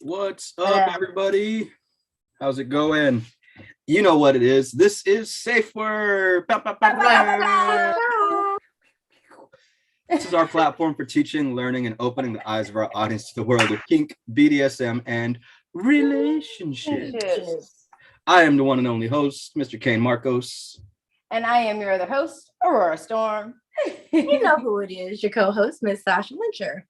What's up, everybody? How's it going? You know what it is. This is SafeWord. This is our platform for teaching, learning, and opening the eyes of our audience to the world of kink, BDSM, and relationships. I am the one and only host, Mr. Kane Marcos. And I am your other host, Orora Storm. You know who it is, your co-host, Miss Sasha Lencher.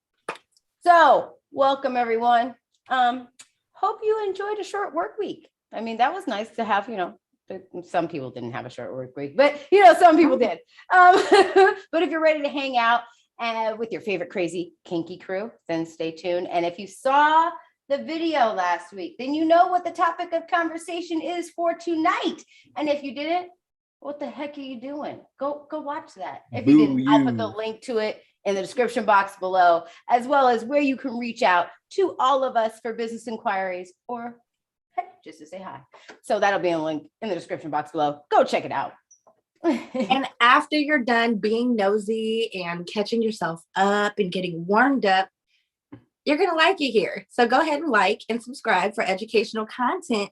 So, welcome everyone. Hope you enjoyed a short work week. I mean, that was nice to have, some people didn't have a short work week, but some people did. But if you're ready to hang out with your favorite crazy kinky crew, then stay tuned. And if you saw the video last week, then you know what the topic of conversation is for tonight. And if you didn't, what the heck are you doing? Go watch that. If you didn't, I'll put the link to it in the description box below, as well as where you can reach out to all of us for business inquiries or just to say hi. So that'll be a link in the description box below. Go check it out. And after you're done being nosy and catching yourself up and getting warmed up, you're going to like it here. So go ahead and like and subscribe for educational content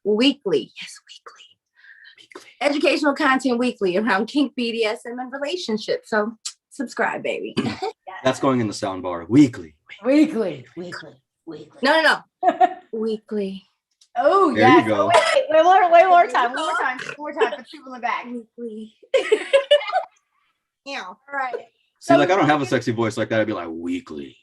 weekly. Yes, weekly. Educational content weekly around kink, BDSM, and relationships. So subscribe, baby. That's going in the sound bar. Weekly. Weekly. No. Weekly. Oh, there yes. You go. Oh, wait, one more time. One more time for people in the back. Weekly. Yeah. All right. See, I don't have a sexy voice like that. I'd be like, weekly.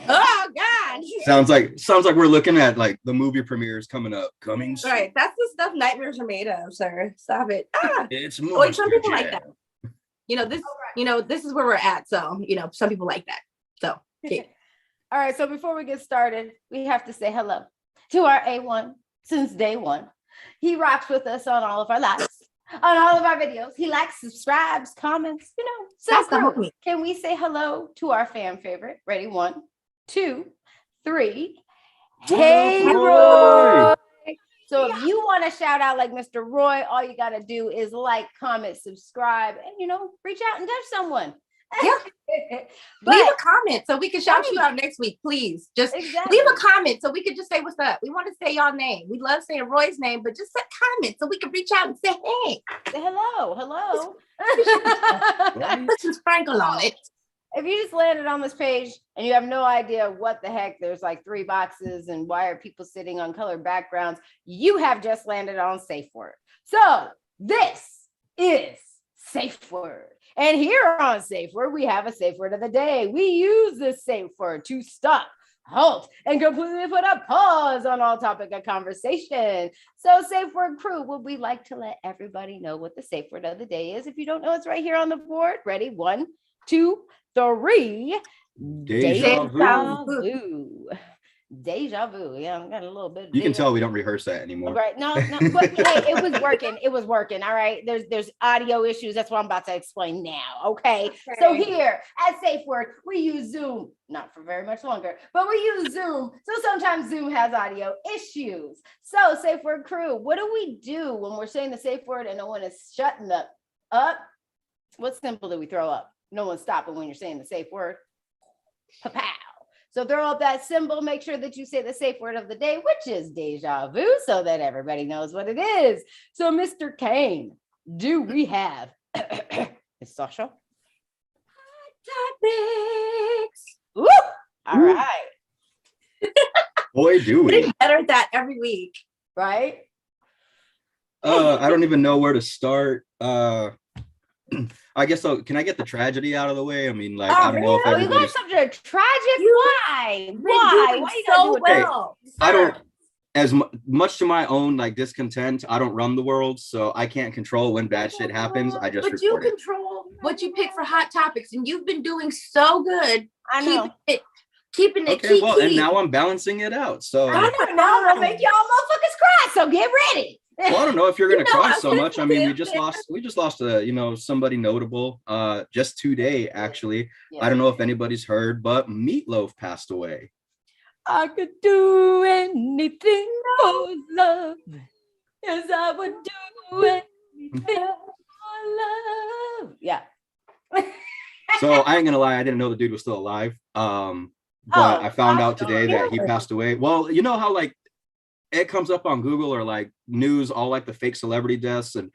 Oh, God. Sounds like we're looking at like the movie premieres coming up. Coming soon. Right. That's the stuff nightmares are made of, sir. Stop it. It's Wait, some people like that. Right. This is where we're at. So, some people like that. So, okay. All right. So before we get started, we have to say hello to our A1 since day one. He rocks with us on all of our lives, on all of our videos. He likes, subscribes, comments, So can we say hello to our fan favorite? Ready? 1, 2, 3. Hey, Roy. So if you want to shout out like Mr. Roy, all you got to do is like, comment, subscribe, and, reach out and touch someone. Yeah. Leave a comment so we can shout you out next week, please. Just leave a comment so we can just say what's up. We want to say y'all name. We love saying Roy's name, but just comment so we can reach out and say, hey. Say hello. Put some sprinkle on it. If you just landed on this page and you have no idea what the heck, there's like 3 boxes and why are people sitting on colored backgrounds, you have just landed on SafeWord. So this is SafeWord. And here on SafeWord, we have a SafeWord of the day. We use this SafeWord to stop, halt, and completely put a pause on all topic of conversation. So SafeWord crew, would we like to let everybody know what the SafeWord of the day is? If you don't know, it's right here on the board. Ready? 1, 2, 3. Deja vu. Deja vu. Yeah, I'm got a little bit. You can tell we don't rehearse that anymore. Right? No. But hey, it was working. It was working. All right. There's audio issues. That's what I'm about to explain now. Okay. So here at SafeWord, we use Zoom. Not for very much longer, but we use Zoom. So sometimes Zoom has audio issues. So SafeWord crew, what do we do when we're saying the safe word and no one is shutting up? What symbol do we throw up? No one's stopping when you're saying the safe word. Pow. So throw up that symbol, make sure that you say the safe word of the day, which is deja vu, so that everybody knows what it is. So Mr. Kane, do we have, is Sasha? Topics. Woo! All right. Boy, do we. Getting better at that every week. Right? I don't even know where to start. I guess so. Can I get the tragedy out of the way? I mean, I don't know if you got something tragic. Why? Why you gotta do it well? I don't, as much to my own discontent, I don't run the world, so I can't control when bad shit happens. I just But you control what you pick for hot topics, and you've been doing so good. I know. Keeping it. Okay, well, and now I'm balancing it out. So I know. Now I'm gonna make y'all motherfuckers cry. So get ready. Well, I don't know if you're gonna cry so much. I mean, we just lost somebody notable just today, actually. Yeah. I don't know if anybody's heard, but Meatloaf passed away. I could do anything for love. Yes, I would do anything for love. Yeah. So I ain't gonna lie, I didn't know the dude was still alive. but Oh, I found Sasha out today Lencher. that he passed away. Well, you know how like it comes up on Google or like news, all like the fake celebrity deaths and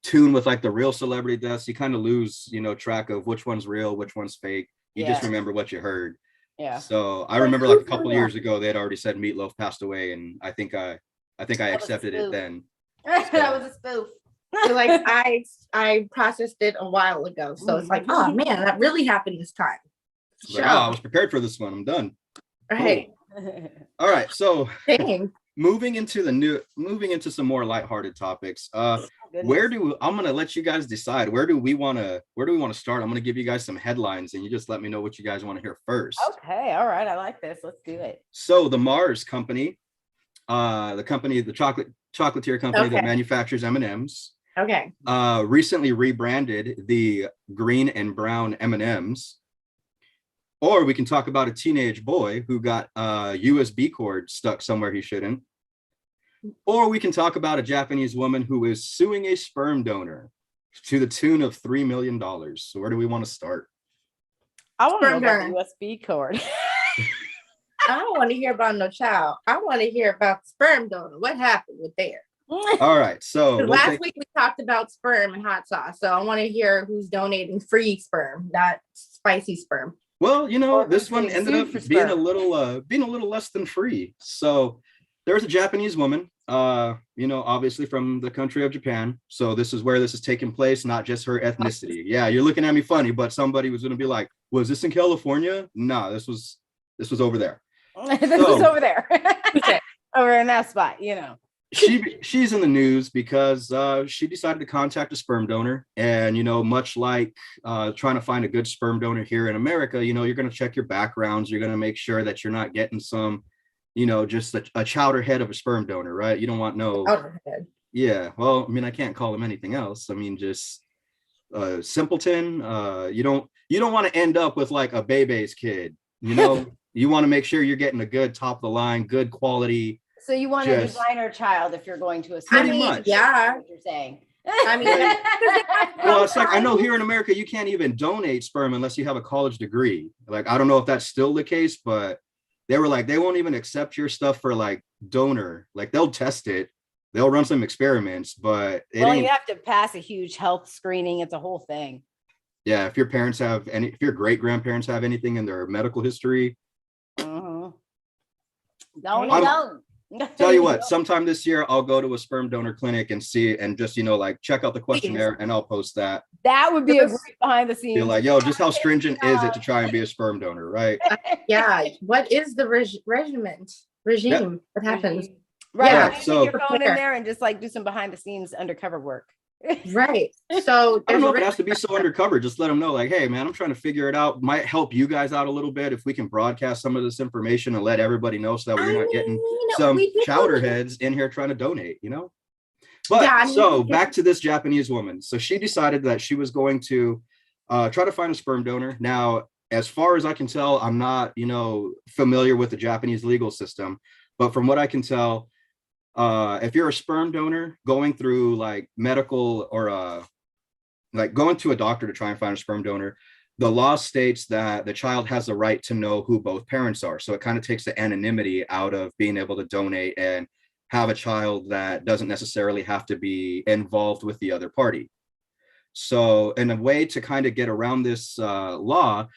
tune with like the real celebrity deaths. You kind of lose, track of which one's real, which one's fake. You just remember what you heard. Yeah. So I remember like a couple of years ago, they had already said Meatloaf passed away, and I think I accepted it then. That was a spoof. So, like I processed it a while ago. So it's like, oh man, that really happened this time. Like, I was prepared for this one. I'm done. Right. Cool. All right. So Dang. moving into some more lighthearted topics. I'm gonna let you guys decide where do we want to start. I'm gonna give you guys some headlines and you just let me know what you guys want to hear first. Okay, all right, I like this. Let's do it. So the Mars company, the chocolatier company that manufactures M&Ms, recently rebranded the green and brown M&Ms. Or we can talk about a teenage boy who got a USB cord stuck somewhere he shouldn't. Or we can talk about a Japanese woman who is suing a sperm donor to the tune of $3 million. So where do we want to start? I want to know about the USB cord. I don't want to hear about no child. I want to hear about the sperm donor. What happened with there? All right. So last week we talked about sperm and hot sauce. So I want to hear who's donating free sperm, not spicy sperm. Well, this one ended up being a little less than free. So there was a Japanese woman, obviously from the country of Japan. So this is where this is taking place, not just her ethnicity. Yeah, you're looking at me funny, but somebody was going to be like, was this in California? No, this was over there. This is over there. Over in that spot, She's in the news because she decided to contact a sperm donor, and much like trying to find a good sperm donor here in America, you're going to check your backgrounds, you're going to make sure that you're not getting some just a chowder head of a sperm donor, right? You don't want no yeah, well, I mean, I can't call him anything else. I mean, just simpleton. You don't want to end up with like a Bebe's kid, you want to make sure you're getting a good top of the line, good quality. So you want a designer child if you're going to a pretty much. Yeah, what you're saying. I mean, well, it's like I know here in America you can't even donate sperm unless you have a college degree. Like I don't know if that's still the case, but they were like they won't even accept your stuff for like donor. Like they'll test it, they'll run some experiments, but you have to pass a huge health screening. It's a whole thing. Yeah, if your parents have if your great grandparents have anything in their medical history. Don't. Tell you what, sometime this year I'll go to a sperm donor clinic and see, and just like check out the questionnaire, and I'll post that. That would be a great behind the scenes. Be like, yo, just how stringent is it to try and be a sperm donor, right? Yeah. What is the regime? What happens? Right. Yeah. So your phone in there and just like do some behind the scenes undercover work. Right. So I don't know if it has to be so undercover. Just let them know, like, hey, man, I'm trying to figure it out. Might help you guys out a little bit if we can broadcast some of this information and let everybody know, so that we're not getting some chowder heads in here trying to donate, But so back to this Japanese woman. So she decided that she was going to try to find a sperm donor. Now, as far as I can tell, I'm not, familiar with the Japanese legal system, but from what I can tell, if you're a sperm donor going through like medical or like going to a doctor to try and find a sperm donor, the law states that the child has the right to know who both parents are. So it kind of takes the anonymity out of being able to donate and have a child that doesn't necessarily have to be involved with the other party. So in a way to kind of get around this law,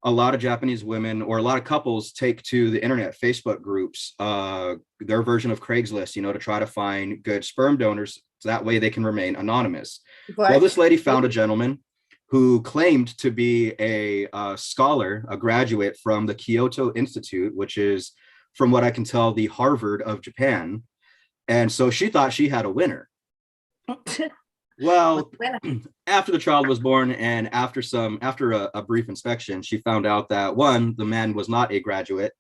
a lot of Japanese women or a lot of couples take to the internet, Facebook groups, their version of Craigslist, to try to find good sperm donors. So that way they can remain anonymous. Well, this lady found a gentleman who claimed to be a scholar, a graduate from the Kyoto Institute, which is, from what I can tell, the Harvard of Japan. And so she thought she had a winner. Well, after the child was born and after a brief inspection, she found out that one, the man was not a graduate,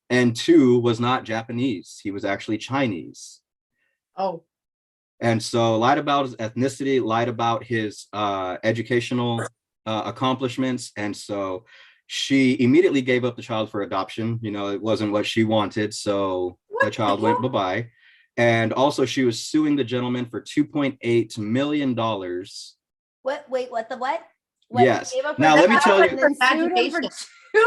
and two, was not Japanese. He was actually Chinese. Oh. And so lied about his ethnicity, lied about his educational accomplishments. And so she immediately gave up the child for adoption. It wasn't what she wanted. So the child went bye-bye. And also she was suing the gentleman for $2.8 million. What? Wait, what? Yes. Now let me tell you. $2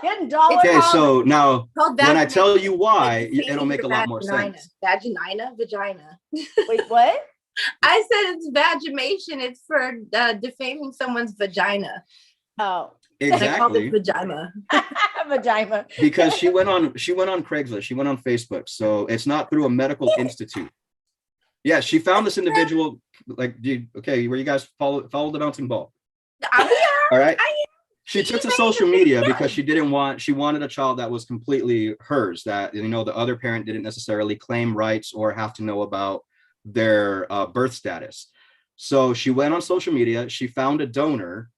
million. Okay, so now Called when I vagination. tell you why, It's it'll make a lot more vagina. sense. Vagina. Wait, what? I said it's vagination. It's for defaming someone's vagina. Oh, Exactly. I called it vagina. vagina. Because she went on Craigslist. She went on Facebook. So it's not through a medical institute. Yeah, she found this individual. Like, dude, okay, where you guys follow the bouncing ball. All right. She took to social media because she wanted a child that was completely hers, that, you know, the other parent didn't necessarily claim rights or have to know about their birth status. So she went on social media, she found a donor,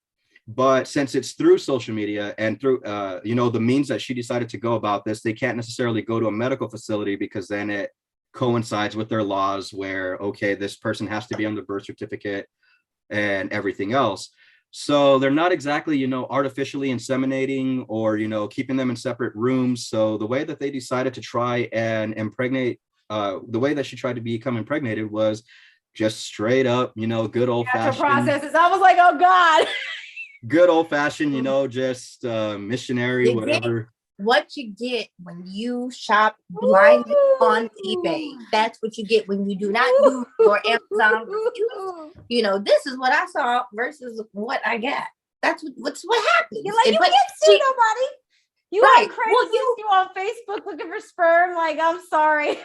but since it's through social media and through, you know, the means that she decided to go about this, they can't necessarily go to a medical facility because then it coincides with their laws where, okay, this person has to be on the birth certificate and everything else. So they're not exactly, you know, artificially inseminating or, you know, keeping them in separate rooms. So the way that they decided to try and impregnate, the way that she tried to become impregnated was just straight up, you know, good old fashioned processes. I was like, oh God. Good old fashioned, you know, just missionary, whatever. What you get when you shop blindly on eBay. That's what you get when you do not use your Amazon reviews. You know, this is what I saw versus what I got. That's what happens. You're like, you can't sue nobody. You right. on Craigslist, you on Facebook looking for sperm. Like, I'm sorry.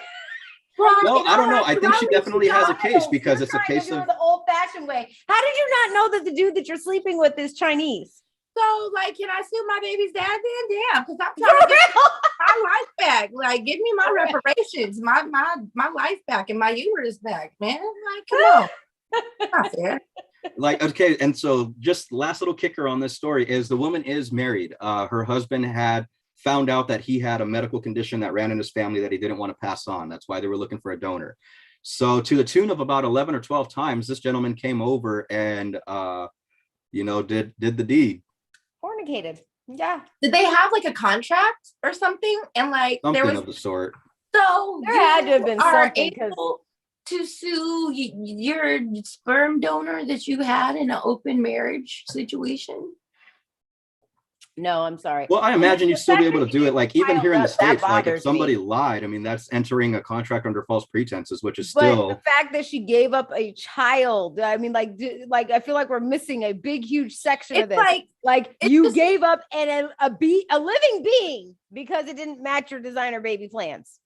Well, I don't know. I think she definitely has a case because it's a case of the old-fashioned way. How did you not know that the dude that you're sleeping with is Chinese? So, like, can I sue my baby's dad then? Damn, because I'm trying to get my life back. Like, give me my reparations, my life back and my uterus back, man. Like, come on. Not fair. Like, okay, and so just last little kicker on this story is the woman is married. Her husband had found out that he had a medical condition that ran in his family that he didn't want to pass on. That's why they were looking for a donor. So to the tune of about 11 or 12 times, this gentleman came over and, you know, did the deed. Fornicated. Yeah. Did they have like a contract or something? And like something there was of the sort. So there had to have been something able to sue your sperm donor that you had in an open marriage situation. No, I'm sorry. Well, I imagine you'd still be able to do it. Like even here in the States, like if somebody lied, I mean, that's entering a contract under false pretenses, which is still. But the fact that she gave up a child, I mean, like I feel like we're missing a big, huge section of this. Like you gave up a living being because it didn't match your designer baby plans.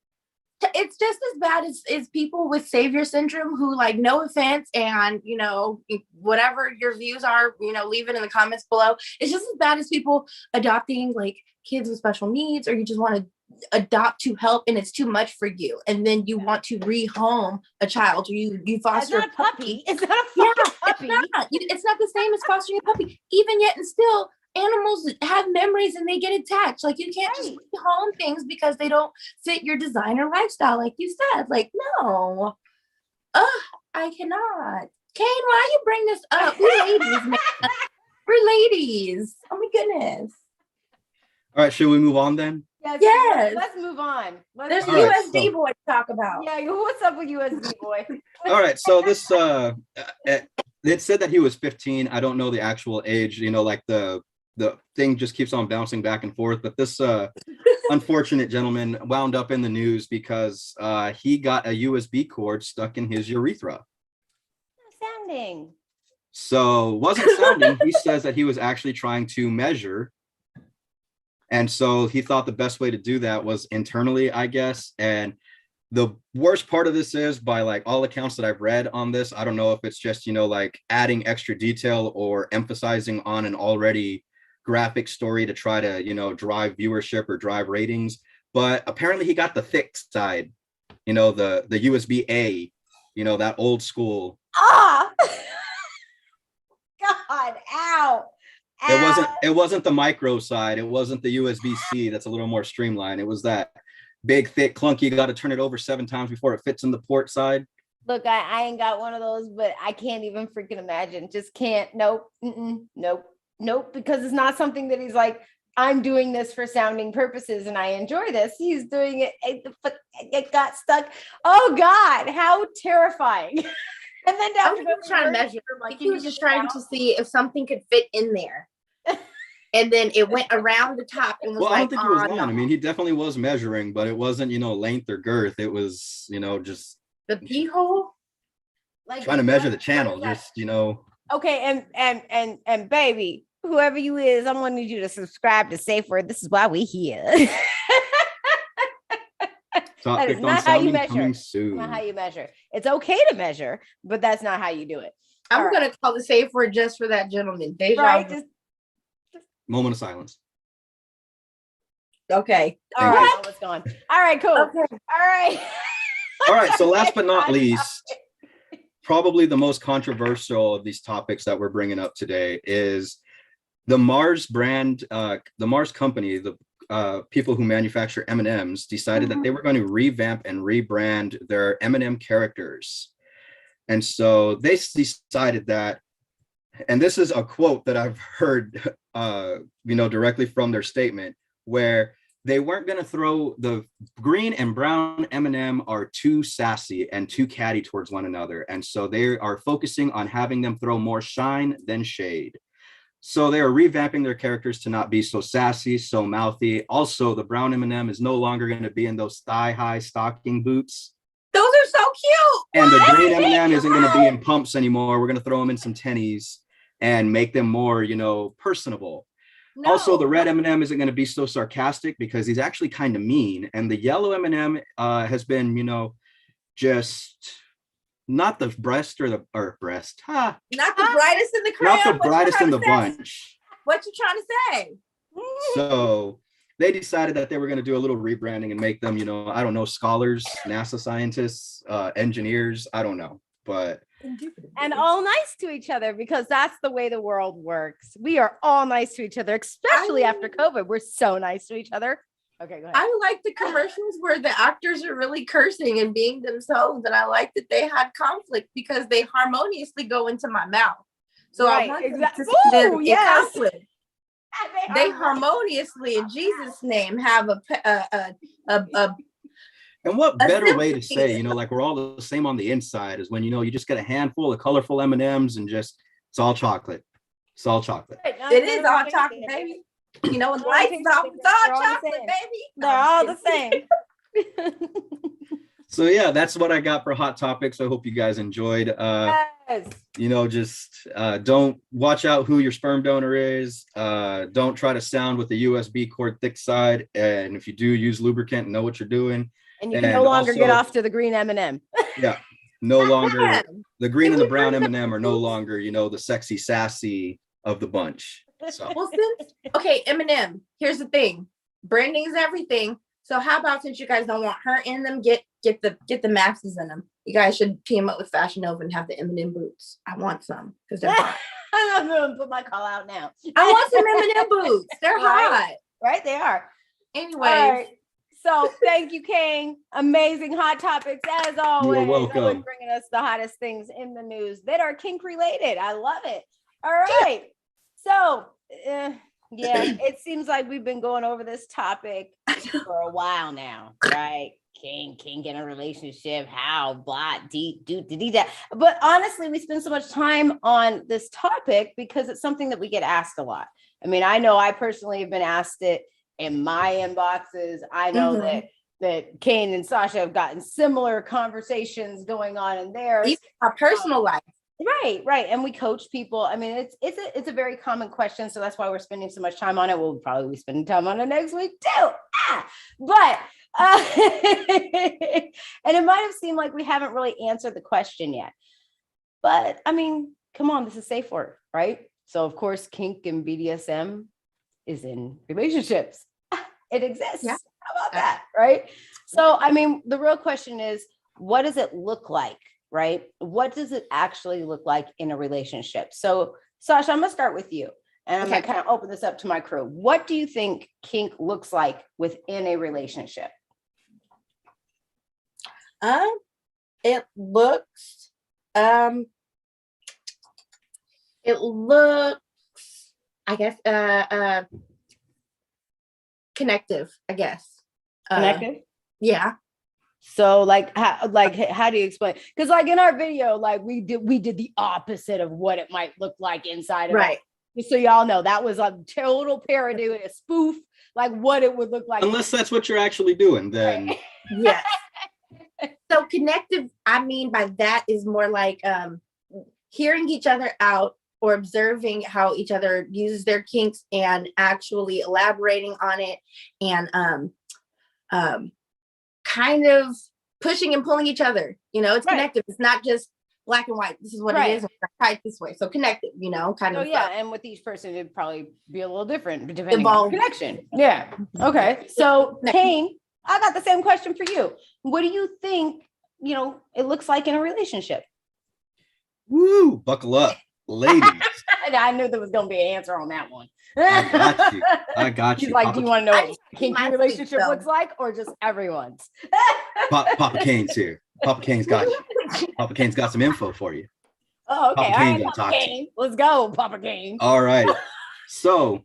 It's just as bad as people with savior syndrome who, like, no offense, and, you know, whatever your views are, you know, leave it in the comments below. It's just as bad as people adopting like kids with special needs, or you just want to adopt to help and it's too much for you, and then you want to rehome a child, or you foster a puppy. It's not a fucking puppy. It's not the same as fostering a puppy, even yet, and still. Animals have memories and they get attached. Like, you can't just home things because they don't fit your designer lifestyle, like you said. Like, no. I cannot. Kane, why you bring this up? We're ladies, man. We're ladies. Oh my goodness. All right, should we move on then? Yes. Let's move on. There's a USD boy to talk about. Yeah, what's up with USD boy? All right, so this it said that he was 15. I don't know the actual age, you know, like the thing just keeps on bouncing back and forth, but this unfortunate gentleman wound up in the news because he got a USB cord stuck in his urethra. Sounding. So wasn't sounding. He says that he was actually trying to measure, and so he thought the best way to do that was internally, I guess. And the worst part of this is, by like all accounts that I've read on this, I don't know if it's just, you know, like adding extra detail or emphasizing on an already graphic story to try to, you know, drive viewership or drive ratings, but apparently he got the thick side, you know, the USB A, you know, that old school. God, ow. It wasn't the micro side, it wasn't the USB-C that's a little more streamlined. It was that big, thick, clunky, you got to turn it over 7 times before it fits in the port side. Look, I ain't got one of those, but I can't even freaking imagine. Just can't. Nope. Nope, because it's not something that he's like, I'm doing this for sounding purposes and I enjoy this. He's doing it. It got stuck. Oh God, how terrifying. And then I was trying to measure, like he was just trying to see if something could fit in there. and then it went around the top and was well, I don't think he was lying. no. I mean, he definitely was measuring, but it wasn't, length or girth. It was, just the pee hole. Like trying to measure the channel, just, Okay, and baby, whoever you is, I'm gonna need you to subscribe to SafeWord. This is why we here. That is not how you measure. Soon. Not how you measure. It's okay to measure, but that's not how you do it. I'm gonna call the SafeWord just for that gentleman. Deja right, vu. just Moment of silence. Okay. All right, what's going? All right, cool. Okay. All right. All right. So last but not least, probably the most controversial of these topics that we're bringing up today is the Mars brand, the Mars company, the people who manufacture M&Ms decided that they were going to revamp and rebrand their M&M characters. And so they decided that, and this is a quote that I've heard, directly from their statement, where they weren't going to throw the green and brown M&M are too sassy and too catty towards one another. And so they are focusing on having them throw more shine than shade. So they are revamping their characters to not be so sassy, so mouthy. Also, the brown M&M is no longer going to be in those thigh-high stocking boots. Those are so cute. And the green M&M isn't going to be in pumps anymore. We're going to throw them in some tennies and make them more, personable. No. Also, the red M&M isn't going to be so sarcastic because he's actually kind of mean. And the yellow M&M has been, just not the breast. Not the brightest in the crowd. Not the brightest in the bunch. What you trying to say? So they decided that they were going to do a little rebranding and make them, I don't know, scholars, NASA scientists, engineers. I don't know, but. And all nice to each other because that's the way the world works. We are all nice to each other, especially after COVID. We're so nice to each other. Okay, go ahead. I like the commercials where the actors are really cursing and being themselves. And I like that they had conflict because they harmoniously go into my mouth. So I want them to see them in conflict. They harmoniously, in Jesus' name, have a and what better way to say, like we're all the same on the inside is when, you just get a handful of colorful M&Ms and just, it's all chocolate. It's all chocolate. It is all chocolate, baby. When the lights is off, it's all chocolate, baby. They're all the same. So yeah, that's what I got for Hot Topics. I hope you guys enjoyed. Just don't watch out who your sperm donor is. Don't try to sound with the USB cord thick side. And if you do, use lubricant and know what you're doing. And you can no longer get off to the green M&M. Yeah, no longer. The green and the brown M&M are no longer, the sexy, sassy of the bunch. So. Well, okay, M&M, here's the thing. Branding is everything. So how about, since you guys don't want her in them, get the Maxes in them. You guys should team up with Fashion Nova and have the M&M boots. I want some because they're hot. I'm going to put my call out now. I want some M&M boots. They're hot. Right, they are. Anyway. Right. So thank you, King. Amazing Hot Topics as always. You're welcome. Always bringing us the hottest things in the news that are kink related. I love it. All right. So, it seems like we've been going over this topic for a while now, right? Kink in a relationship, how, blah, that. But honestly, we spend so much time on this topic because it's something that we get asked a lot. I mean, I know I personally have been asked it in my inboxes. I know that Kane and Sasha have gotten similar conversations going on in theirs. Even our personal life. Right. And we coach people. I mean, it's a very common question. So that's why we're spending so much time on it. We'll probably be spending time on it next week too. But and it might have seemed like we haven't really answered the question yet. But I mean, come on, this is SafeWord, right? So of course, kink and BDSM is in relationships. It exists. Yeah. How about that? Right. So, I mean, the real question is, what does it look like? Right? What does it actually look like in a relationship? So, Sasha, I'm going to start with you and I'm going to kind of open this up to my crew. What do you think kink looks like within a relationship? It looks, I guess, connective, I guess. Connective? Yeah. So how do you explain? Because like in our video, like we did the opposite of what it might look like inside of right. Just so y'all know, that was a total parody, a spoof, like what it would look like. Unless that's what you're actually doing, then. Yes. So connective, I mean by that is more like hearing each other out or observing how each other uses their kinks and actually elaborating on it and kind of pushing and pulling each other. You know, it's connective. It's not just black and white. This is what it is. Type this way. So connective, you know, kind of. Yeah. And with each person, it'd probably be a little different depending on the connection. Yeah. Okay. So Kane, I got the same question for you. What do you think, you know, it looks like in a relationship? Woo, buckle up, ladies. I knew there was going to be an answer on that one. I got you. He's like, do you want to know what a kinky relationship looks like or just everyone's? Papa Kane's here. Papa Kane's got you. Papa Kane's got some info for you. Oh, okay. Papa Kane's gonna talk to you. Let's go, Papa Kane. All right. So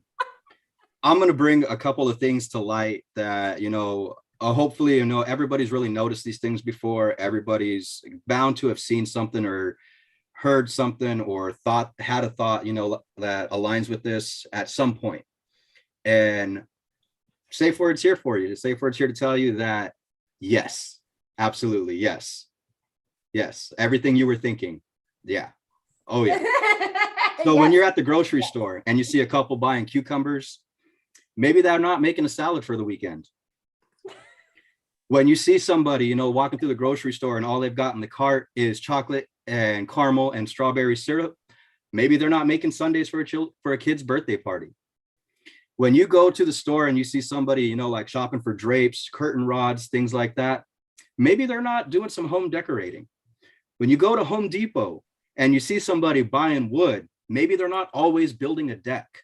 I'm going to bring a couple of things to light that, you know, hopefully, you know, everybody's really noticed these things before. Everybody's bound to have seen something or heard something or had a thought, you know, that aligns with this at some point. And SafeWord's here for you. SafeWord's here to tell you that, yes, absolutely. Yes. Yes. Everything you were thinking. Yeah. Oh, yeah. So when you're at the grocery store and you see a couple buying cucumbers, maybe they're not making a salad for the weekend. When you see somebody, you know, walking through the grocery store and all they've got in the cart is chocolate and caramel and strawberry syrup, maybe they're not making sundaes for a kid's birthday party. When you go to the store and you see somebody, you know, like shopping for drapes, curtain rods, things like that, maybe they're not doing some home decorating. When you go to Home Depot and you see somebody buying wood, maybe they're not always building a deck.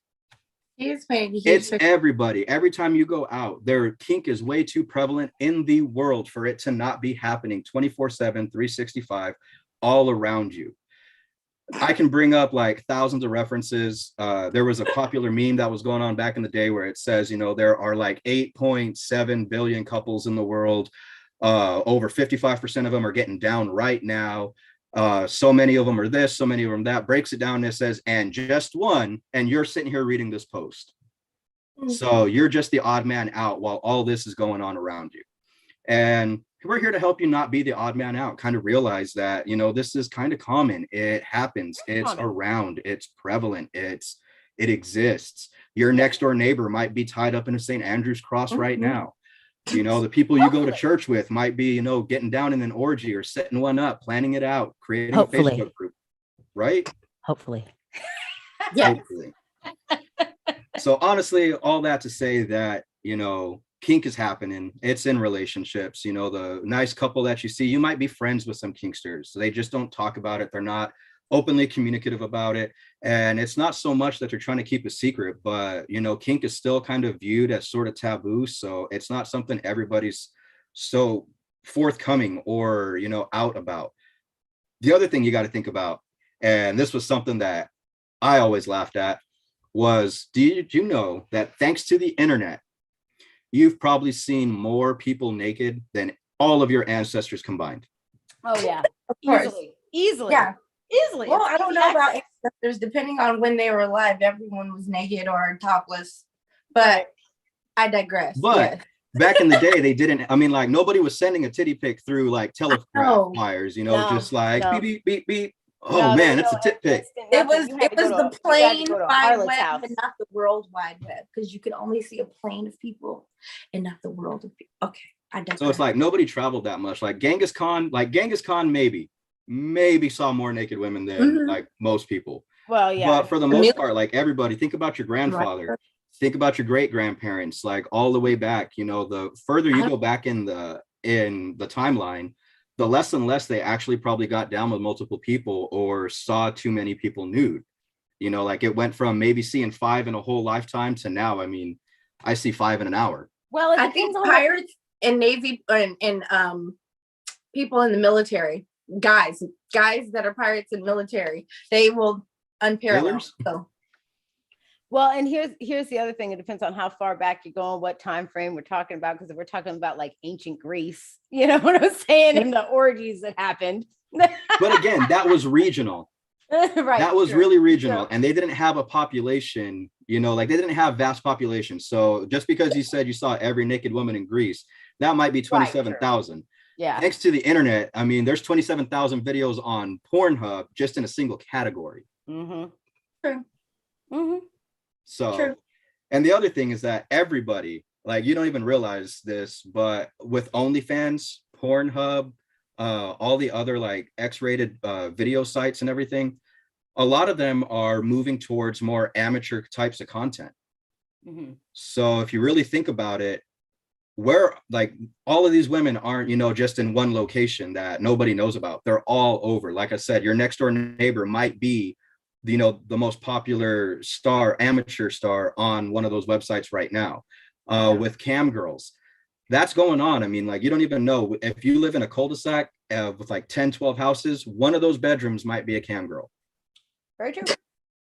It's everybody. Every time you go out, their kink is way too prevalent in the world for it to not be happening 24/7, 365, all around you. I can bring up like thousands of references. There was a popular meme that was going on back in the day where it says, you know, there are like 8.7 billion couples in the world. Over 55% of them are getting down right now. So many of them are this, so many of them that. Breaks it down and it says, and just one, and you're sitting here reading this post. So you're just the odd man out while all this is going on around you. And we're here to help you not be the odd man out, kind of realize that, you know, this is kind of common. It happens. It's around. It's prevalent. It exists. Your next door neighbor might be tied up in a St. Andrew's cross right now. You know, the people you go to church with might be, you know, getting down in an orgy or setting one up, planning it out, creating a Facebook group, right? Hopefully. Yeah. Hopefully. So honestly, all that to say that, you know, kink is happening. It's in relationships. You know, the nice couple that you see, you might be friends with some kinksters. So they just don't talk about it. They're not openly communicative about it. And it's not so much that they're trying to keep a secret, but, you know, kink is still kind of viewed as sort of taboo. So it's not something everybody's so forthcoming or, you know, out about. The other thing you got to think about, and this was something that I always laughed at, was, did you know that thanks to the internet, you've probably seen more people naked than all of your ancestors combined? Oh, yeah. Of course. Easily. Yeah. Easily. Well, I don't know about ancestors. Depending on when they were alive, everyone was naked or topless. But I digress. But back in the day, they didn't. I mean, like, nobody was sending a titty pic through like telegraph wires, you know, just like beep, beep, beep, beep. Oh man, that's a tit pic. It was the plain wide web and not the world wide web, because you could only see a plane of people and not the world of people. Okay, I digress. So it's like nobody traveled that much. Like Genghis Khan, maybe saw more naked women than like most people. Well, yeah. But for the most part, like everybody, think about your grandfather, think about your great grandparents, like all the way back. You know, the further you go back in the timeline, the less and less they actually probably got down with multiple people or saw too many people nude. You know, like it went from maybe seeing 5 in a whole lifetime to now, I mean, I see 5 in an hour. Well, I think pirates and Navy and people in the military, guys that are pirates and military, they will unparalleled. So. Well, and here's the other thing. It depends on how far back you go and what time frame we're talking about. Because if we're talking about like ancient Greece, you know what I'm saying, and the orgies that happened. But again, that was regional. Right. That was true, really regional, true. and they didn't have a population, like they didn't have vast population. So just because you said you saw every naked woman in Greece, that might be Right, true. 27,000. Yeah. Thanks to the internet, I mean, there's 27,000 videos on Pornhub just in a single category. Mm-hmm. True. Mm-hmm. So, True. and the other thing is that everybody, like, you don't even realize this, but with OnlyFans, Pornhub, all the other like X-rated video sites and everything, a lot of them are moving towards more amateur types of content. Mm-hmm. So if you really think about it, where like all of these women aren't, just in one location that nobody knows about. They're all over. Like I said, your next door neighbor might be, the most popular star, amateur star on one of those websites right now, with cam girls. That's going on. I mean, like, you don't even know if you live in a cul-de-sac with like 10, 12 houses, one of those bedrooms might be a cam girl. Very true.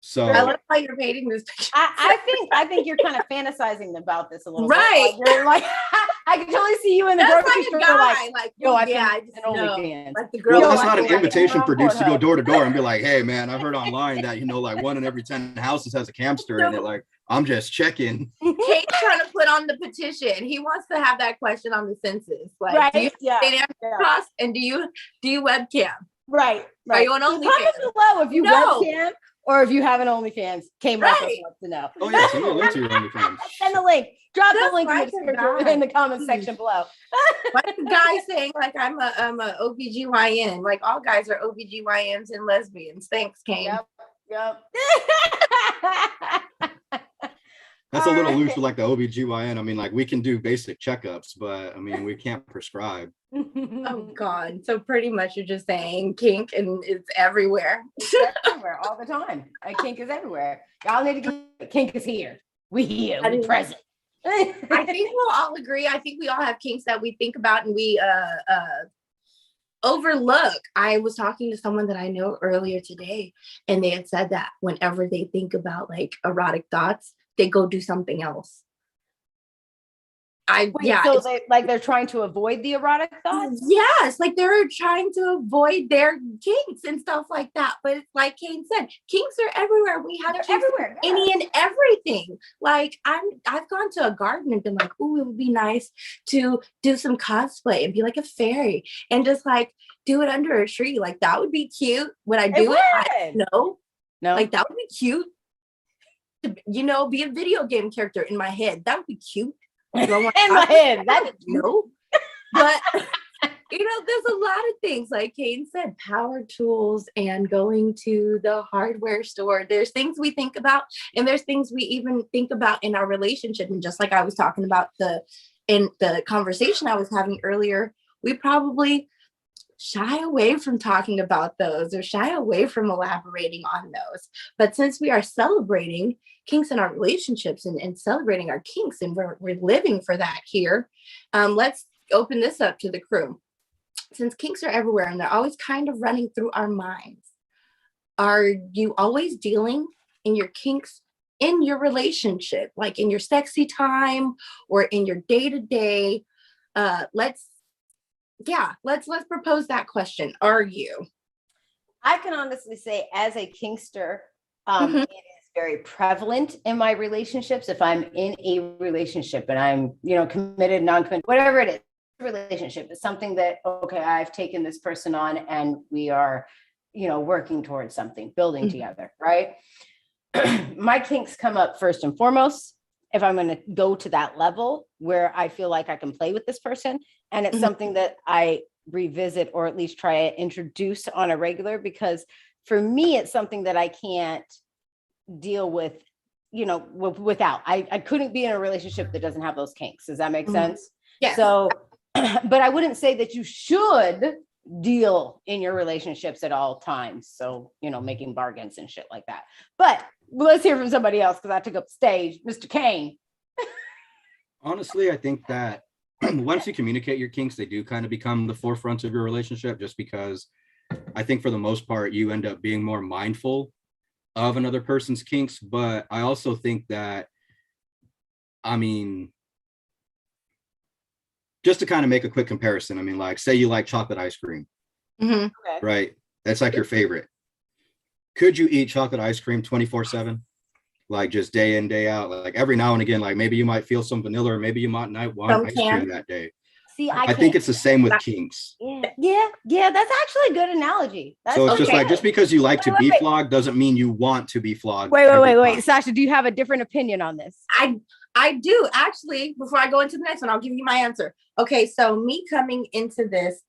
So I love how you're painting this picture. I think you're kind of fantasizing about this a little Right. bit. You're like, I can totally see you in the That's grocery like store. a guy, Like, like, yo, I yeah, I think just an know. OnlyFans. Like the girl. well, that's I not an feel like invitation I'm for on dudes to go Pornhub. door to door and be like, hey man, I heard online that, like 1 in every 10 houses has a camster in it. Like, I'm just checking. Kate's trying to put on the petition. He wants to have that question on the census. Like, Right. do you Yeah. cost and do you webcam? Right. Are you on Comment OnlyFans? below if you No. webcam or if you have an OnlyFans. Came up with to know. Oh yeah, send me a link to your OnlyFans. Send the link. Drop Just the link like a in the comment section below. Like the guy saying, like, I'm a OBGYN. Like, all guys are OBGYNs and lesbians. Thanks, Kane. Yep. That's a little loose for like the OBGYN. I mean, like, we can do basic checkups, but I mean, we can't prescribe. Oh God. So pretty much you're just saying kink and it's everywhere. It's everywhere all the time. Kink is everywhere. Y'all need to get kink is here. We here. We present. I think we'll all agree. I think we all have kinks that we think about and we overlook. I was talking to someone that I know earlier today, and they had said that whenever they think about like erotic thoughts, they go do something else. So they're trying to avoid the erotic thoughts? Yes, like they're trying to avoid their kinks and stuff like that. But it's like Kane said, kinks are everywhere. We have kinks everywhere. Yeah. Any and everything. Like I've gone to a garden and been like, oh, it would be nice to do some cosplay and be like a fairy and just like do it under a tree. Like that would be cute. Would I do it? No. Like that would be cute. To, be a video game character in my head. That would be cute. In my head. No. But there's a lot of things, like Kane said, power tools and going to the hardware store. There's things we think about, and there's things we even think about in our relationship. And just like I was talking about in the conversation I was having earlier, we probably shy away from talking about those or shy away from elaborating on those. But since we are celebrating kinks in our relationships and celebrating our kinks, and we're living for that here, let's open this up to the crew. Since kinks are everywhere and they're always kind of running through our minds, are you always dealing in your kinks in your relationship, like in your sexy time or in your day-to-day? Let's propose that question. Are you? I can honestly say, as a kinkster, it is very prevalent in my relationships. If I'm in a relationship and I'm, committed, non-committed, whatever it is, relationship is something that, okay, I've taken this person on and we are, working towards something, building together, right? My kinks come up first and foremost if I'm going to go to that level where I feel like I can play with this person. And it's something that I revisit or at least try to introduce on a regular, because for me, it's something that I can't deal with, without. I couldn't be in a relationship that doesn't have those kinks. Does that make sense? Yes. So, but I wouldn't say that you should deal in your relationships at all times. So, making bargains and shit like that. But let's hear from somebody else, because I took up the stage. Mr. Kane. Honestly, I think that once you communicate your kinks, they do kind of become the forefront of your relationship, just because I think for the most part, you end up being more mindful of another person's kinks. But I also think that, just to kind of make a quick comparison, like, say you like chocolate ice cream, right? That's like your favorite. Could you eat chocolate ice cream 24/7? Like just day in, day out? Like every now and again, like maybe you might feel some vanilla, or maybe you might not want Some ice can. cream that day. See, I think it's the same with kinks. Yeah. That's actually a good analogy. So it's just like, just because you like to be flogged doesn't mean you want to be flogged. Wait. Sasha, do you have a different opinion on this? I do actually. Before I go into the next one, I'll give you my answer. Okay, so me coming into this,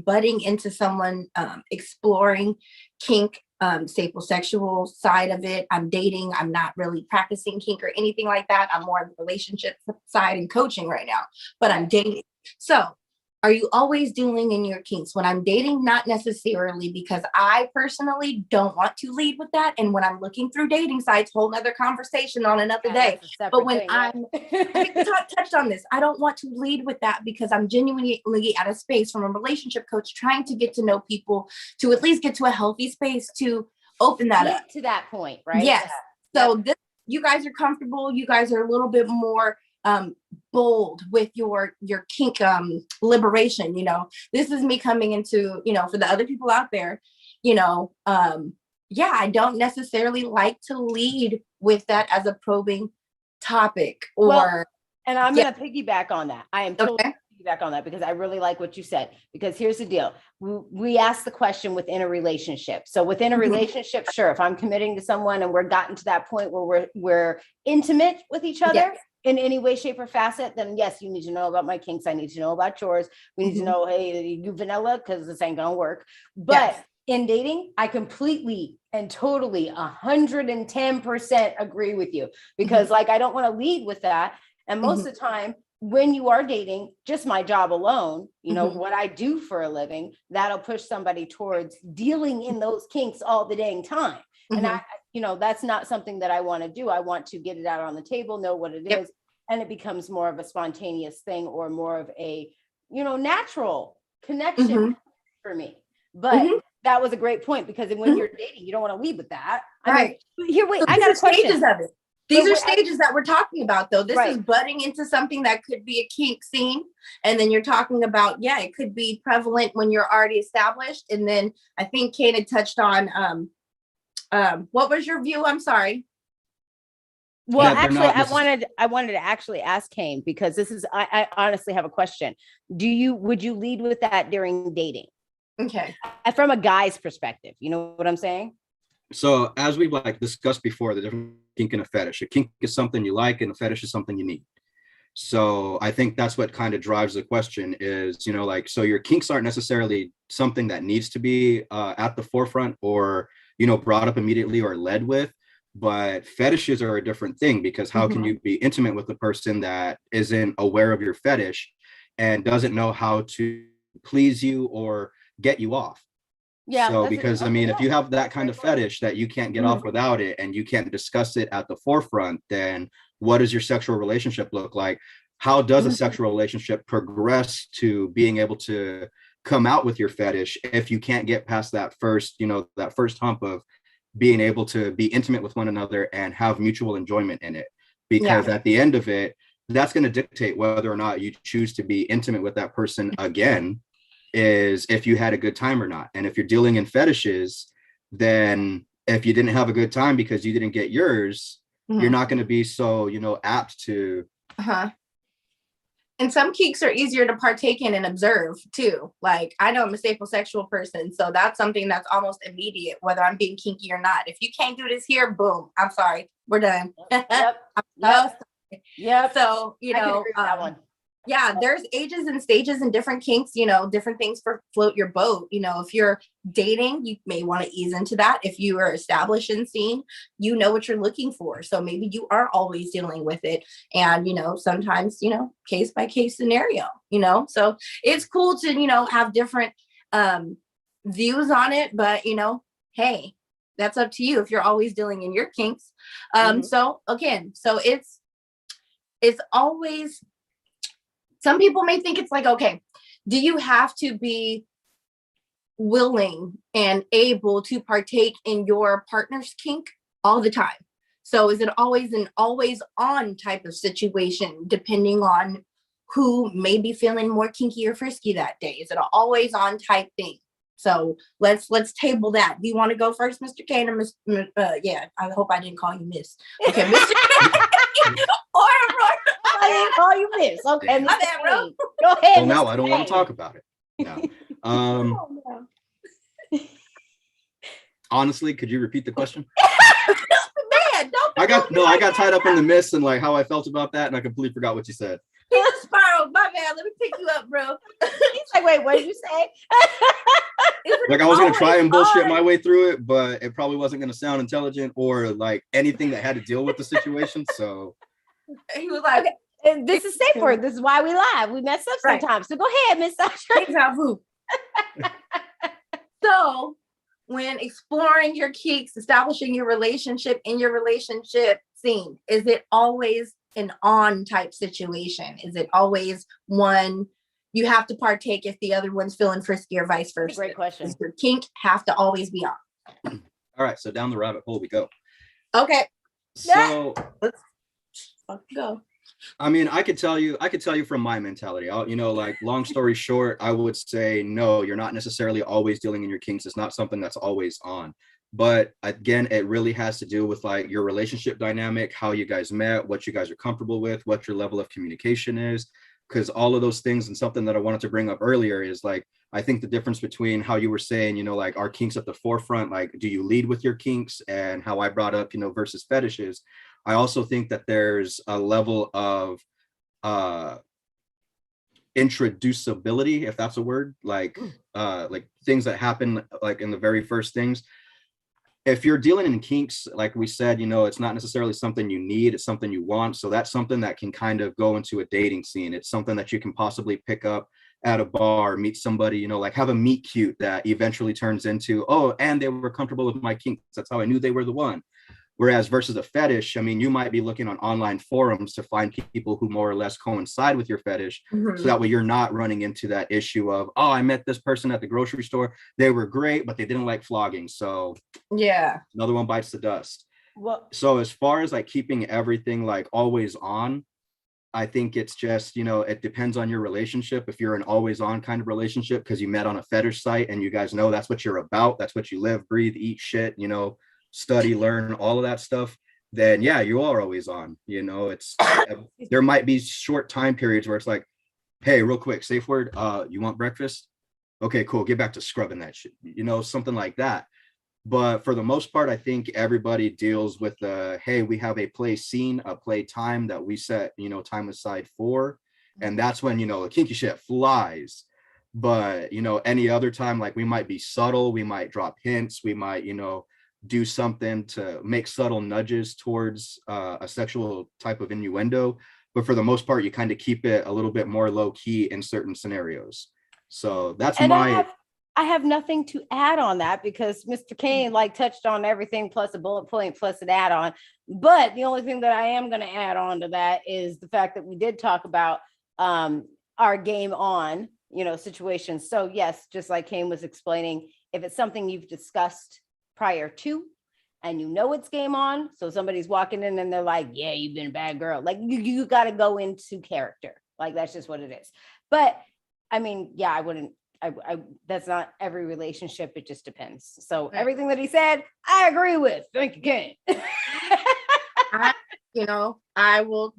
butting into someone, exploring kink, sapiosexual side of it. I'm dating. I'm not really practicing kink or anything like that. I'm more on the relationship side and coaching right now, but I'm dating. So are you always dealing in your kinks? When I'm dating, not necessarily, because I personally don't want to lead with that. And when I'm looking through dating sites, whole nother conversation on another day. But when I touched on this, I don't want to lead with that because I'm genuinely at a space from a relationship coach trying to get to know people, to at least get to a healthy space to open that up. To that point, right? Yes. So this, you guys are comfortable. You guys are a little bit more bold with your kink liberation. This is me coming into, for the other people out there, I don't necessarily like to lead with that as a probing topic and I'm going to piggyback on that. I am totally piggyback on that because I really like what you said, because here's the deal. We ask the question within a relationship. So within a relationship, sure, if I'm committing to someone and we're gotten to that point where we're intimate with each other, in any way, shape, or facet, then yes, you need to know about my kinks. I need to know about yours. We need to know, hey, you vanilla, because this ain't gonna work. But in dating, I completely and totally 110% agree with you, because like, I don't want to lead with that. And most of the time when you are dating, just my job alone, what I do for a living, that'll push somebody towards dealing in those kinks all the dang time. And that's not something that I want to do. I want to get it out on the table, know what it is. And it becomes more of a spontaneous thing, or more of a, natural connection for me. But that was a great point, because when you're dating, you don't want to lead with that. I got a question. Stages of it. These are stages that we're talking about, though. This is butting into something that could be a kink scene. And then you're talking about, it could be prevalent when you're already established. And then I think Kate had touched on, what was your view? I'm sorry. Well, actually, I wanted to actually ask Kane, because this is, I honestly have a question. Would you lead with that during dating? Okay. From a guy's perspective, you know what I'm saying? So as we've discussed before, the difference between kink and a fetish. A kink is something you like, and a fetish is something you need. So I think that's what kind of drives the question is, so your kinks aren't necessarily something that needs to be at the forefront, or, brought up immediately or led with. But fetishes are a different thing, because how can you be intimate with a person that isn't aware of your fetish and doesn't know how to please you or get you off? Yeah. So because if you have that kind of fetish that you can't get off without it, and you can't discuss it at the forefront, then what does your sexual relationship look like? How does a sexual relationship progress to being able to come out with your fetish if you can't get past that first hump of being able to be intimate with one another and have mutual enjoyment in it? Because at the end of it, that's going to dictate whether or not you choose to be intimate with that person again, is if you had a good time or not. And if you're dealing in fetishes, then if you didn't have a good time because you didn't get yours, you're not going to be so, apt to. And some kinks are easier to partake in and observe too. Like, I know I'm a sapiosexual person, so that's something that's almost immediate, whether I'm being kinky or not. If you can't do this here, boom, I'm sorry, we're done. Yep. So, that one. There's ages and stages and different kinks, different things for float your boat. If you're dating, you may want to ease into that. If you are established and seen, you know what you're looking for. So maybe you are always dealing with it. And, sometimes, case by case scenario, so it's cool to, have different views on it. But, hey, that's up to you if you're always dealing in your kinks. So again, it's always, some people may think it's like, okay, do you have to be willing and able to partake in your partner's kink all the time? So is it always an always on type of situation, depending on who may be feeling more kinky or frisky that day? Is it an always on type thing? So let's table that. Do you want to go first, Mr. Kane, or yeah, I hope I didn't call you Miss. Okay, Mr. Or I didn't call you Miss. Okay, my bad, bro. Go ahead. Well, now Mr. I don't Kane. want to talk about it. No. Oh, no. Honestly, could you repeat the question? Man, I got tied up in the miss and like how I felt about that, and I completely forgot what you said. he just spiraled. My bad. Let me pick you up, bro. He's like, wait, what did you say? Like I was gonna try and bullshit my way through it, but it probably wasn't gonna sound intelligent or like anything that had to deal with the situation. So he was like, and this is SafeWord. This is why we live. We mess up sometimes. So go ahead, Miss Sasha. So when exploring your kinks, establishing your relationship in your relationship scene, is it always an on type situation? Is it always one you have to partake if the other one's feeling frisky or vice versa? Great question. Does your kink have to always be on? all right, so down the rabbit hole we go. Okay. So let's go. I mean, I could tell you from my mentality, like long story short, I would say, no, you're not necessarily always dealing in your kinks. It's not something that's always on. But again, it really has to do with like your relationship dynamic, how you guys met, what you guys are comfortable with, what your level of communication is, because all of those things, and something that I wanted to bring up earlier is like, I think the difference between how you were saying, like our kinks at the forefront, like, do you lead with your kinks, and how I brought up, versus fetishes. I also think that there's a level of introducibility, if that's a word, like things that happen like in the very first things. If you're dealing in kinks, like we said, it's not necessarily something you need, it's something you want. So that's something that can kind of go into a dating scene. It's something that you can possibly pick up at a bar, meet somebody, like have a meet cute that eventually turns into, oh, and they were comfortable with my kinks. That's how I knew they were the one. Whereas versus a fetish, I mean, you might be looking on online forums to find people who more or less coincide with your fetish. So that way you're not running into that issue of, oh, I met this person at the grocery store. They were great, but they didn't like flogging. So yeah, another one bites the dust. Well, so as far as like keeping everything like always on, I think it's just, it depends on your relationship. If you're an always on kind of relationship because you met on a fetish site and you guys know that's what you're about, that's what you live, breathe, eat shit, study, learn, all of that stuff, then yeah, you are always on. It's there might be short time periods where it's like, hey, real quick, SafeWord, you want breakfast? Okay, cool, get back to scrubbing that shit, something like that. But for the most part, I think everybody deals with hey, we have a play scene, a play time that we set time aside for, and that's when the kinky shit flies. But any other time, like we might be subtle, we might drop hints, we might do something to make subtle nudges towards a sexual type of innuendo. But for the most part, you kind of keep it a little bit more low key in certain scenarios. So that's I have nothing to add on that because Mr. Kane like touched on everything plus a bullet point plus an add-on. But the only thing that I am going to add on to that is the fact that we did talk about our game on, situations. So yes, just like Kane was explaining, if it's something you've discussed prior to and it's game on, so somebody's walking in and they're like, yeah, you've been a bad girl, like you got to go into character, like that's just what it is. But I mean, yeah, I that's not every relationship, it just depends. So everything that he said I agree with. Thank you, Ken. I will,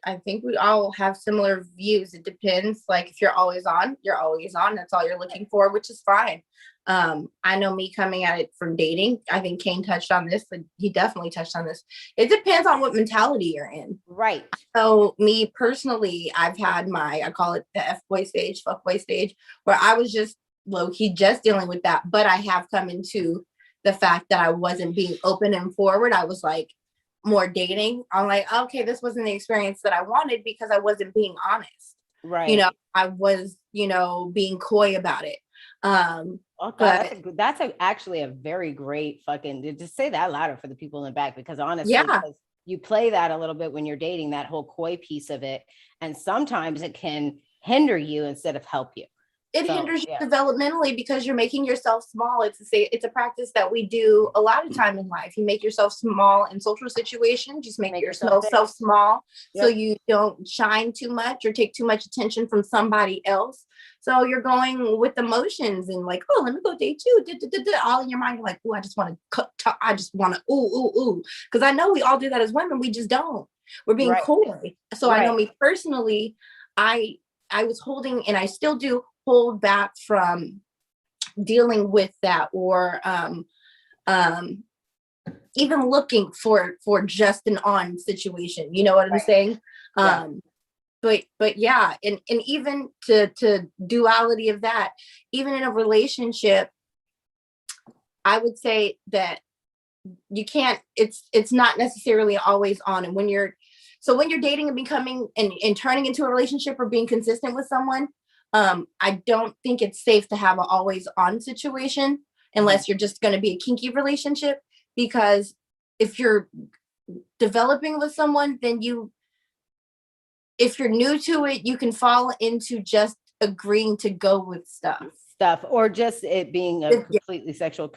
I think we all have similar views. It depends. Like if you're always on, that's all you're looking for, which is fine. I know me coming at it from dating, I think Kane touched on this, but he definitely touched on this. It depends on what mentality you're in. Right. So me personally, I've had I call it the F-boy stage, fuckboy stage, where I was just low-key just dealing with that. But I have come into the fact that I wasn't being open and forward. I was like more dating. I'm like, okay, this wasn't the experience that I wanted because I wasn't being honest. Right. I was, being coy about it. Okay, that's actually a very great fucking, just say that louder for the people in the back, because honestly, because you play that a little bit when you're dating, that whole coy piece of it, and sometimes it can hinder you instead of help you. It hinders you developmentally because you're making yourself small. It's a practice that we do a lot of time in life. You make yourself small in social situations. Just make yourself small so you don't shine too much or take too much attention from somebody else. So you're going with emotions and like, oh, let me go date you. All in your mind, you're like, oh, I just want to, ooh. Because I know we all do that as women. We just don't. We're being coy. So I know me personally, I was holding, and I still do hold back from dealing with that, or even looking for just an on situation. You know what I'm saying? But yeah, and even to duality of that, even in a relationship, I would say that you can't, it's not necessarily always on. And when you're dating and becoming and turning into a relationship or being consistent with someone, I don't think it's safe to have an always on situation unless you're just going to be a kinky relationship, because if you're developing with someone, then if you're new to it, you can fall into just agreeing to go with stuff or just it being a completely sexual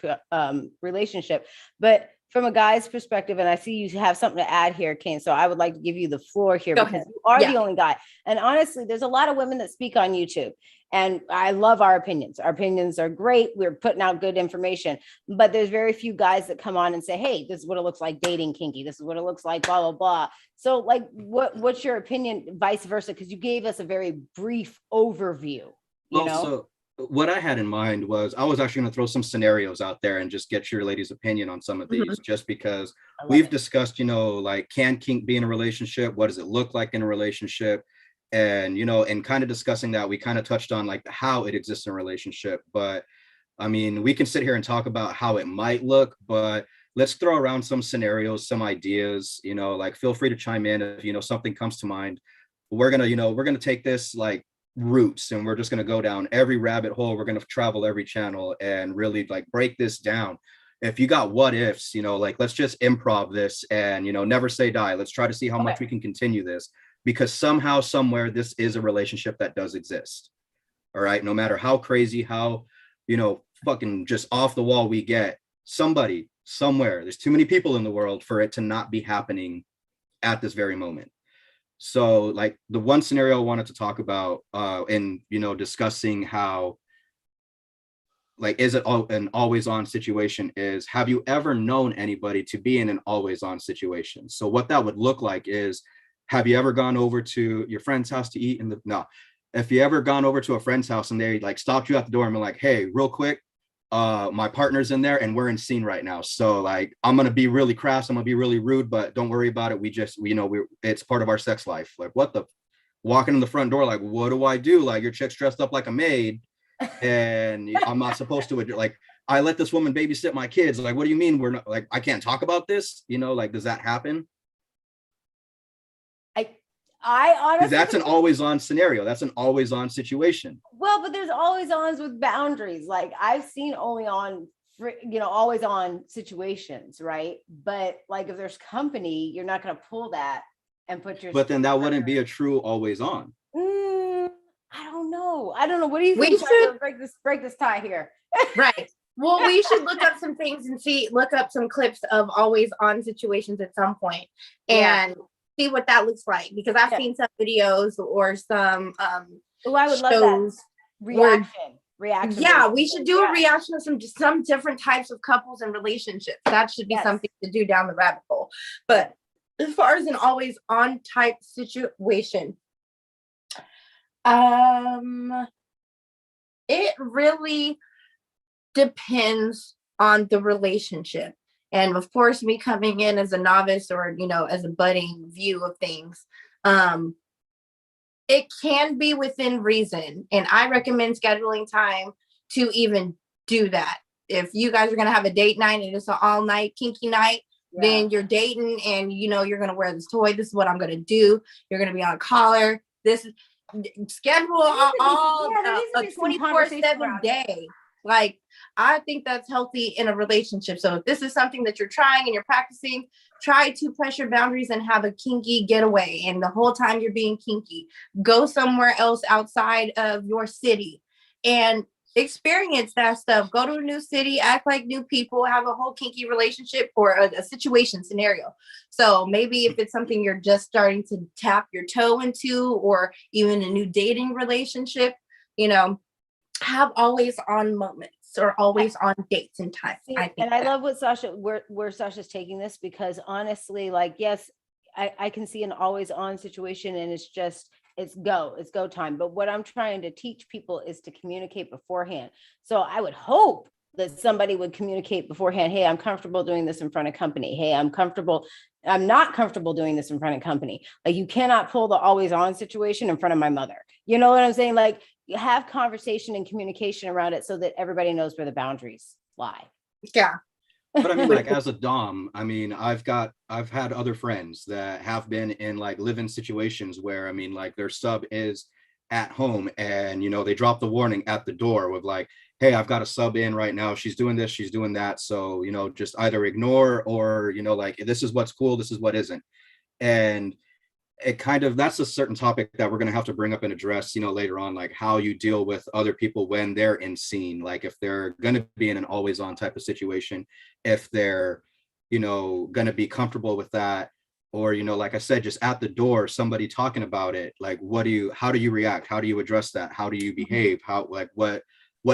relationship. But from a guy's perspective, and I see you have something to add here, Kane, so I would like to give you the floor here because you are the only guy. And honestly, there's a lot of women that speak on YouTube, and I love our opinions. Our opinions are great. We're putting out good information, but there's very few guys that come on and say, hey, this is what it looks like dating kinky. This is what it looks like, blah, blah, blah. So like, what's your opinion, vice versa? Because you gave us a very brief overview, you know? So what I had in mind was I was actually going to throw some scenarios out there and just get your ladies' opinion on some of these, just because we've discussed, like, can kink be in a relationship? What does it look like in a relationship? And, and kind of discussing that, we kind of touched on like how it exists in a relationship. But I mean, we can sit here and talk about how it might look, but let's throw around some scenarios, some ideas, like feel free to chime in if, something comes to mind. We're going to take this like roots, and we're just going to go down every rabbit hole. We're going to travel every channel and really like break this down. If you got what ifs, like, let's just improv this and, never say die. Let's try to see how much we can continue this, because somehow, somewhere, this is a relationship that does exist. All right. No matter how crazy, how, fucking just off the wall we get, somebody, somewhere, there's too many people in the world for it to not be happening at this very moment. So like the one scenario I wanted to talk about in, discussing how, like, is it an always on situation is, have you ever known anybody to be in an always on situation? So what that would look like is, have you ever gone over to your friend's house to eat if you ever gone over to a friend's house and they like stopped you at the door and been like, hey, real quick, my partner's in there and we're in scene right now, so like I'm gonna be really crass, I'm gonna be really rude, but don't worry about it, it's part of our sex life. Like, what the, walking in the front door, like, what do I do? Like, your chick's dressed up like a maid and I'm not supposed to, like, I let this woman babysit my kids. Like, what do you mean we're not, like, I can't talk about this? Like, does that happen? I honestly, that's an always on scenario. That's an always on situation. Well, but there's always ons with boundaries. Like, I've seen always on situations, right? But like, if there's company, you're not going to pull that and put your. But then that wouldn't be a true always on. I don't know. What do you think? We should break this tie here. Right. Well, we should look up some things and look up some clips of always on situations at some point and see what that looks like, because I've seen some videos or some I would love that reaction. Yeah, we should do a reaction of some different types of couples and relationships. That should be something to do down the rabbit hole. But as far as an always on type situation, it really depends on the relationship. And of course, me coming in as a novice or, as a budding view of things, it can be within reason. And I recommend scheduling time to even do that. If you guys are going to have a date night and it's an all night kinky night, then you're dating and, you're going to wear this toy. This is what I'm going to do. You're going to be on a collar. Schedule a 24/7 day. Like, I think that's healthy in a relationship. So if this is something that you're trying and you're practicing, try to push your boundaries and have a kinky getaway. And the whole time you're being kinky, go somewhere else outside of your city and experience that stuff. Go to a new city, act like new people, have a whole kinky relationship or a situation scenario. So maybe if it's something you're just starting to tap your toe into, or even a new dating relationship, you know, have always on moments or always on dates and time. I love what Sasha, where Sasha's taking this, because honestly, like, yes, I can see an always on situation, and it's go time. But what I'm trying to teach people is to communicate beforehand. So I would hope that somebody would communicate beforehand. Hey, I'm comfortable doing this in front of company. Hey, I'm not comfortable doing this in front of company. Like, you cannot pull the always on situation in front of my mother. You know what I'm saying? Like, you have conversation and communication around it so that everybody knows where the boundaries lie. Yeah. But I mean, like, as a dom, I mean, I've had other friends that have been in like live-in situations where, I mean, like, their sub is at home and, you know, they drop the warning at the door with like, hey, I've got a sub in right now, she's doing this, she's doing that, so, you know, just either ignore, or, you know, like, this is what's cool, this is what isn't. And it kind of, that's a certain topic that we're going to have to bring up and address, you know, later on, like how you deal with other people when they're in scene, like if they're going to be in an always on type of situation, if they're, you know, going to be comfortable with that, or, you know, like I said, just at the door, somebody talking about it, like, how do you react? How do you address that? How do you behave? How, like, what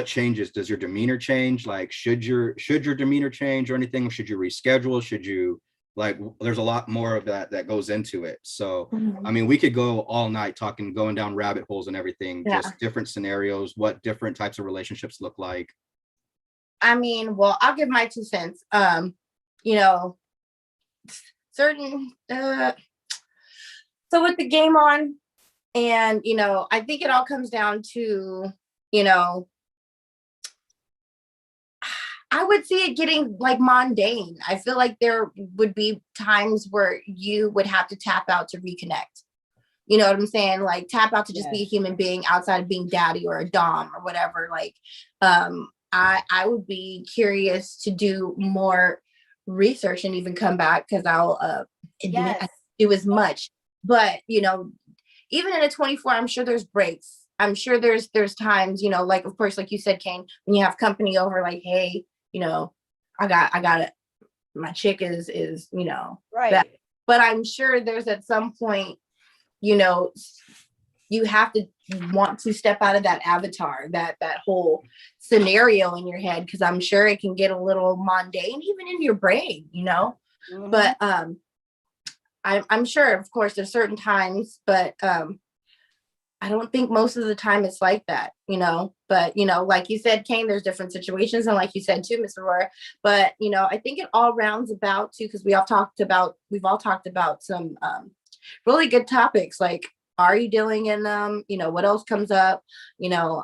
changes? Does your demeanor change? Like, should your demeanor change or anything? Should you reschedule? Should you, like, there's a lot more of that goes into it. So, I mean, we could go all night going down rabbit holes and everything, just different scenarios, what different types of relationships look like. I mean, well, I'll give my 2 cents. You know, certain, so with the game on, and, you know, I think it all comes down to, you know, I would see it getting like mundane. I feel like there would be times where you would have to tap out to reconnect. You know what I'm saying? Like, tap out to just be a human being outside of being daddy or a dom or whatever. Like, I would be curious to do more research and even come back, because I'll admit I do as much. But, you know, even in a 24, I'm sure there's breaks. I'm sure there's times, you know, like, of course, like you said, Kane, when you have company over, like, hey, you know, I got it. My chick is, you know, right. That. But I'm sure there's at some point, you know, you have to want to step out of that avatar, that whole scenario in your head, because I'm sure it can get a little mundane, even in your brain, you know. But I'm sure, of course, there's certain times, but I don't think most of the time it's like that, you know. But, you know, like you said, Kane, there's different situations, and like you said too, Mr. Orora. But, you know, I think it all rounds about too, because we've all talked about some really good topics, like, are you dealing in them? You know, what else comes up? You know,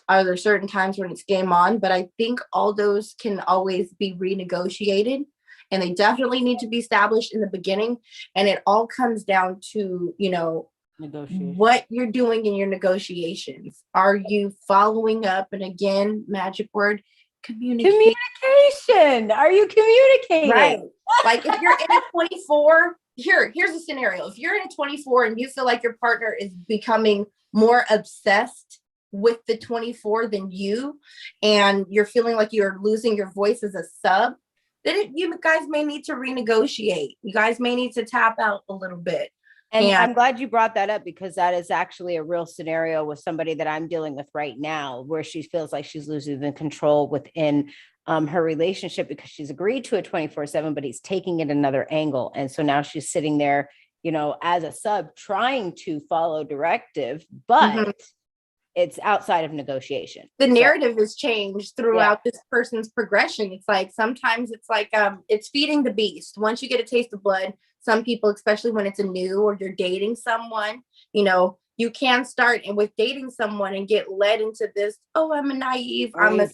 are there certain times when it's game on? But I think all those can always be renegotiated, and they definitely need to be established in the beginning. And it all comes down to, you know, what you're doing in your negotiations. Are you following up? And again, magic word, communication. Are you communicating? Right. Like, if you're in a 24, here's a scenario. If you're in a 24 and you feel like your partner is becoming more obsessed with the 24 than you, and you're feeling like you're losing your voice as a sub, then you guys may need to renegotiate. You guys may need to tap out a little bit. And I'm glad you brought that up, because that is actually a real scenario with somebody that I'm dealing with right now, where she feels like she's losing the control within her relationship, because she's agreed to a 24/7, but he's taking it another angle. And so now she's sitting there, you know, as a sub, trying to follow directive, but it's outside of negotiation. The narrative has changed throughout this person's progression. It's like, sometimes it's like, it's feeding the beast. Once you get a taste of blood, some people, especially when it's a new, or you're dating someone, you know, you can start with dating someone and get led into this, oh, I'm a naive, I'm a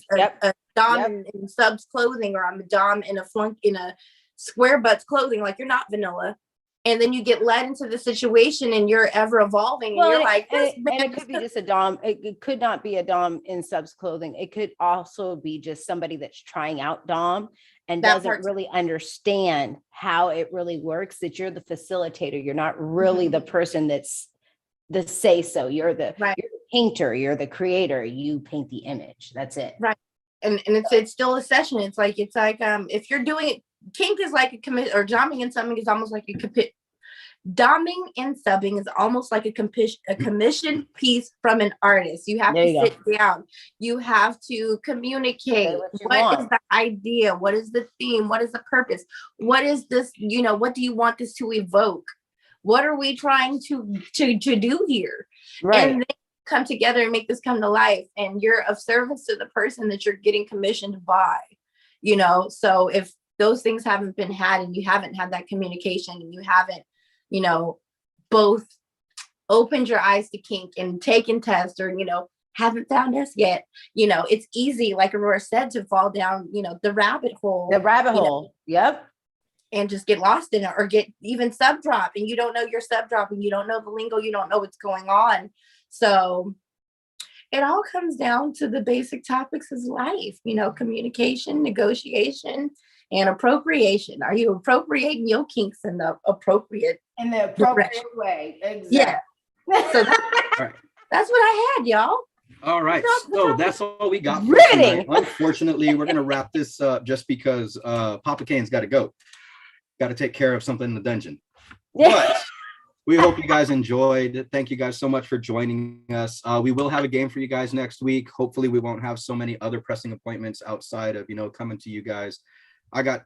dom in subs clothing, or I'm a dom in a square butts clothing. Like, you're not vanilla. And then you get led into the situation, and you're ever evolving. Well, and you're it could be just a dom. It could not be a dom in subs clothing. It could also be just somebody that's trying out dom and doesn't really understand how it really works, that you're the facilitator. You're not really the person that's the say so. You're the painter, you're the creator, you paint the image. That's it. Right. And it's still a session. It's like if you're doing it, kink is like a commit, or doming and subbing is almost like a doming and subbing is almost like a commissioned piece from an artist. You have to sit down. You have to communicate. What is the idea? What is the theme? What is the purpose? What is this? What do you want this to evoke? What are we trying to do here? Right. And then come together and make this come to life, and you're of service to the person that you're getting commissioned by. So if those things haven't been had, and you haven't had that communication, and you haven't both opened your eyes to kink and taken tests, or haven't found us yet, it's easy, like Orora said, to fall down the rabbit hole. Yep. And just get lost in it, or get even sub drop, and you don't know your sub drop, and you don't know the lingo, you don't know what's going on. So it all comes down to the basic topics of life, communication, negotiation, and appropriation. Are you appropriating your kinks in the appropriate way? Exactly. Yeah. So that's what I had, y'all. All right. So that's all we got. Riveting. Unfortunately, we're going to wrap this up just because Papa Kane's got to go. Got to take care of something in the dungeon. But we hope you guys enjoyed. Thank you guys so much for joining us. We will have a game for you guys next week. Hopefully we won't have so many other pressing appointments outside of, coming to you guys. I got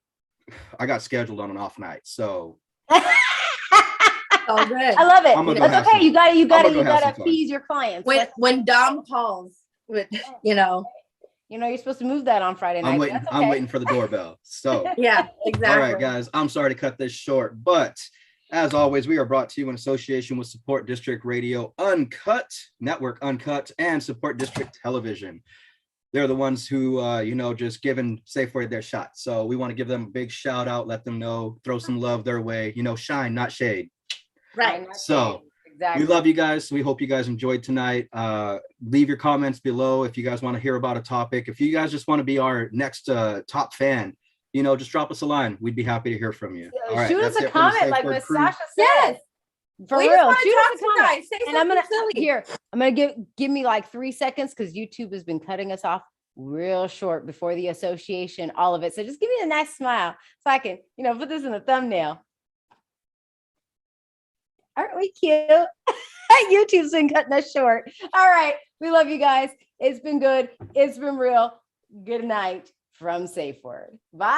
scheduled on an off night, so. Oh, good. I love it. That's okay. You gotta appease your clients. When Dom calls, you're supposed to move that on Friday night. I'm waiting for the doorbell. So yeah, exactly. All right, guys. I'm sorry to cut this short, but as always, we are brought to you in association with Support District Radio Uncut, Network Uncut, and Support District Television. They're the ones who, just giving SafeWord their shot. So we want to give them a big shout out, let them know, throw some love their way, shine, not shade. Right. So exactly. We love you guys. We hope you guys enjoyed tonight. Leave your comments below if you guys want to hear about a topic. If you guys just want to be our next top fan, just drop us a line. We'd be happy to hear from you. All right, shoot us a comment like Miss Sasha said. Yes. For real. Shoot us a comment. And I'm gonna give me like 3 seconds, because YouTube has been cutting us off real short before the association, all of it. So just give me a nice smile so I can, put this in the thumbnail. Aren't we cute? YouTube's been cutting us short. All right. We love you guys. It's been good. It's been real. Good night from SafeWord. Bye.